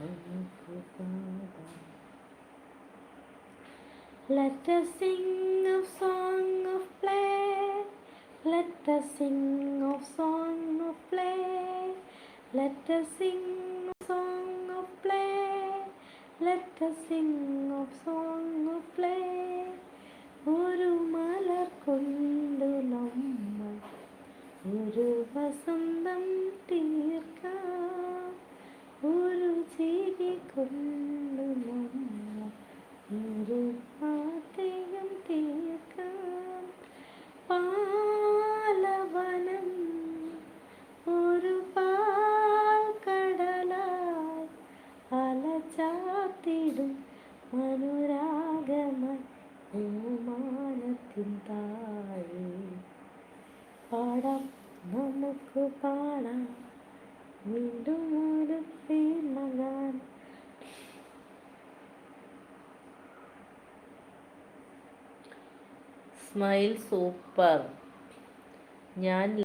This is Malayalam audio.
നമുക്ക് പാടാം. Let us sing a song of play. Let us sing a song of play. Let us sing a song of play. Let us sing a song of play. ഒരു മലർ കൊണ്ടു നമ്മൾ ഒരു വസന്തം തീർക്കാം. ഒരു ചിരി കൊണ്ടു നമ്മൾ ഒരു പാതയും തീർക്കാം. പാലവനം ഒരു പാൽക്കടലായി അലചാത്തിടും അനുരാഗമായി ഓമാനത്തിൻ താഴെ പാടാം, നമുക്ക് പാടാം വീണ്ടും ഒരു പ്രേമഗാനം. Smile super. ഞാൻ